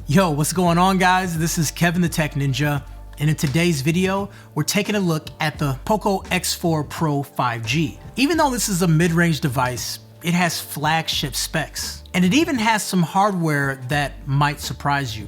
Yo, what's going on, guys? This is Kevin the Tech Ninja, and in today's video, we're taking a look at the Poco X4 Pro 5G. Even though this is a mid-range device, it has flagship specs, and it even has some hardware that might surprise you.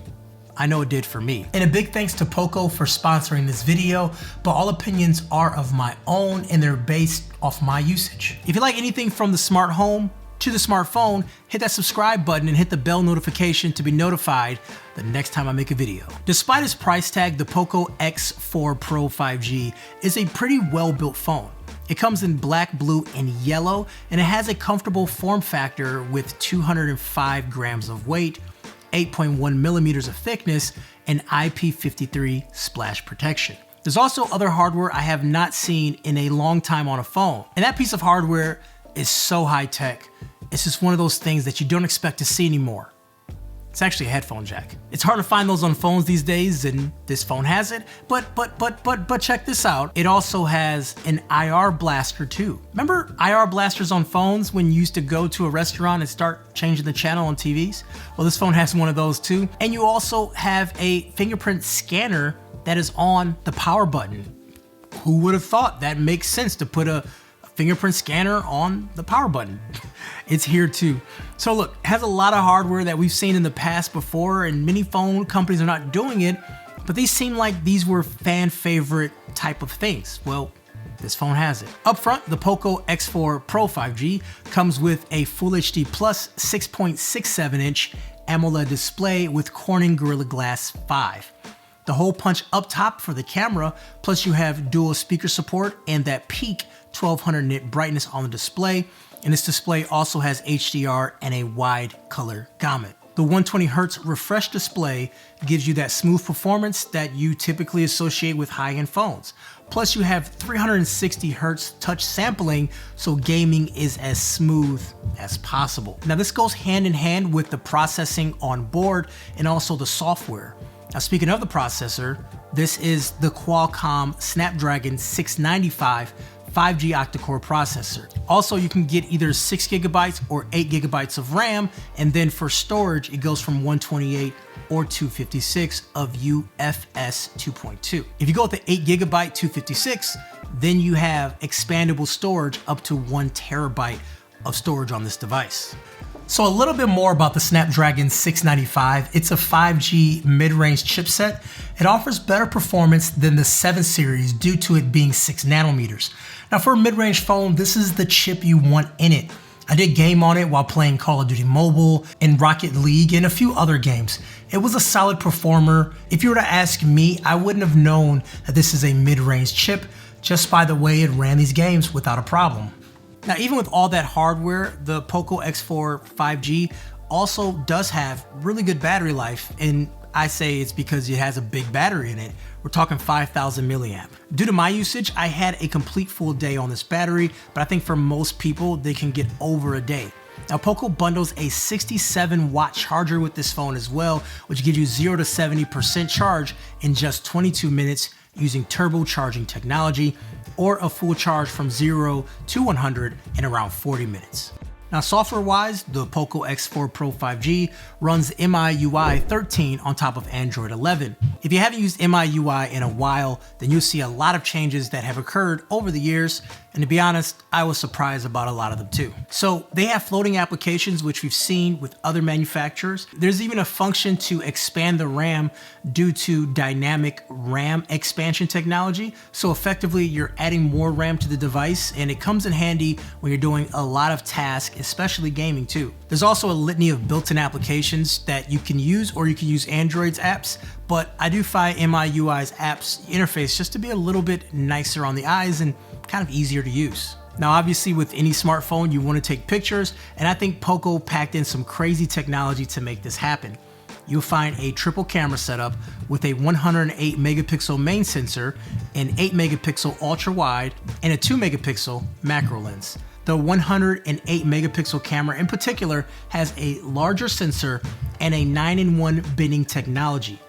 I know it did for me. And a big thanks to Poco for sponsoring this video, but all opinions are of my own and they're based off my usage. If you like anything from the smart home to the smartphone, hit that subscribe button and hit the bell notification to be notified the next time I make a video. Despite its price tag, the Poco X4 Pro 5G is a pretty well-built phone. It comes in black, blue, and yellow, and it has a comfortable form factor with 205 grams of weight, 8.1 millimeters of thickness, and IP53 splash protection. There's also other hardware I have not seen in a long time on a phone, and that piece of hardware is so high tech. It's just one of those things that you don't expect to see anymore. It's actually a headphone jack. It's hard to find those on phones these days, and this phone has it, but check this out. It also has an IR blaster too. Remember IR blasters on phones when you used to go to a restaurant and start changing the channel on TVs? Well, this phone has one of those too. And you also have a fingerprint scanner that is on the power button. Who would have thought that makes sense to put a fingerprint scanner on the power button? It's here too. So look, it has a lot of hardware that we've seen in the past before, and many phone companies are not doing it, but these seem like these were fan favorite type of things. Well, this phone has it. Up front, the Poco X4 Pro 5G comes with a Full HD Plus 6.67 inch AMOLED display with Corning Gorilla Glass 5. The hole punch up top for the camera, plus you have dual speaker support and that peak 1200 nit brightness on the display. And this display also has HDR and a wide color gamut. The 120 Hz refresh display gives you that smooth performance that you typically associate with high-end phones. Plus you have 360 Hz touch sampling, so gaming is as smooth as possible. Now this goes hand in hand with the processing on board and also the software. Now speaking of the processor, this is the Qualcomm Snapdragon 695 5G octa-core processor. Also, you can get either 6 gigabytes or 8 gigabytes of RAM, and then for storage, it goes from 128 or 256 of UFS 2.2. If you go with the 8 gigabyte 256, then you have expandable storage up to 1 terabyte of storage on this device. So a little bit more about the Snapdragon 695. It's a 5G mid-range chipset. It offers better performance than the 7 series due to it being 6 nanometers. Now for a mid-range phone, this is the chip you want in it. I did game on it while playing Call of Duty Mobile and Rocket League and a few other games. It was a solid performer. If you were to ask me, I wouldn't have known that this is a mid-range chip just by the way it ran these games without a problem. Now, even with all that hardware, the Poco X4 5G also does have really good battery life, and I say it's because it has a big battery in it. We're talking 5,000 milliamp. Due to my usage, I had a complete full day on this battery, but I think for most people, they can get over a day. Now, Poco bundles a 67 watt charger with this phone as well, which gives you 0 to 70% charge in just 22 minutes using turbocharging technology, or a full charge from 0 to 100 in around 40 minutes. Now software-wise, the Poco X4 Pro 5G runs MIUI 13 on top of Android 11. If you haven't used MIUI in a while, then you'll see a lot of changes that have occurred over the years, and to be honest, I was surprised about a lot of them too. So they have floating applications, which we've seen with other manufacturers. There's even a function to expand the RAM due to dynamic RAM expansion technology. So effectively, you're adding more RAM to the device, and it comes in handy when you're doing a lot of tasks, especially gaming too. There's also a litany of built-in applications that you can use, or you can use Android's apps, but I do find MIUI's apps interface just to be a little bit nicer on the eyes and kind of easier to use. Now obviously with any smartphone you want to take pictures, and I think Poco packed in some crazy technology to make this happen. You'll find a triple camera setup with a 108 megapixel main sensor, an 8 megapixel ultra wide, and a 2 megapixel macro lens. The 108 megapixel camera in particular has a larger sensor and a 9-in-1 binning technology.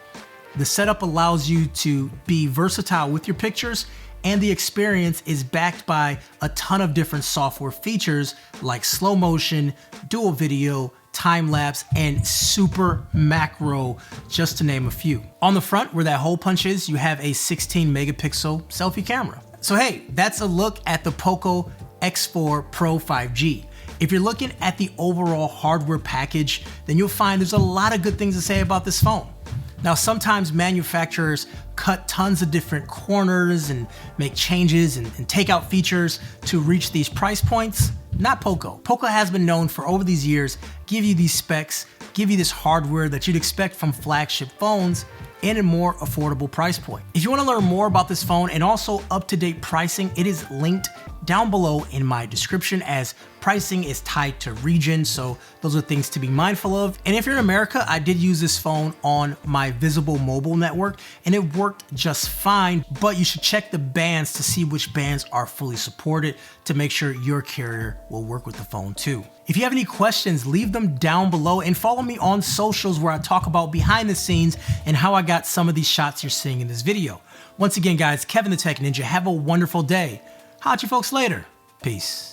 The setup allows you to be versatile with your pictures, and the experience is backed by a ton of different software features like slow motion, dual video, time lapse, and super macro, just to name a few. On the front, where that hole punch is, you have a 16 megapixel selfie camera. So hey, that's a look at the Poco X4 Pro 5G. If you're looking at the overall hardware package, then you'll find there's a lot of good things to say about this phone. Now, sometimes manufacturers cut tons of different corners and make changes and take out features to reach these price points. Not Poco. Poco has been known for over these years, give you these specs, give you this hardware that you'd expect from flagship phones in a more affordable price point. If you want to learn more about this phone and also up-to-date pricing, it is linked down below in my description, as pricing is tied to region, so those are things to be mindful of. And if you're in America, I did use this phone on my Visible mobile network and it worked just fine, but you should check the bands to see which bands are fully supported to make sure your carrier will work with the phone too. If you have any questions, leave them down below and follow me on socials where I talk about behind the scenes and how I got some of these shots you're seeing in this video. Once again, guys, Kevin the Tech Ninja, have a wonderful day. Holla at you folks later. Peace.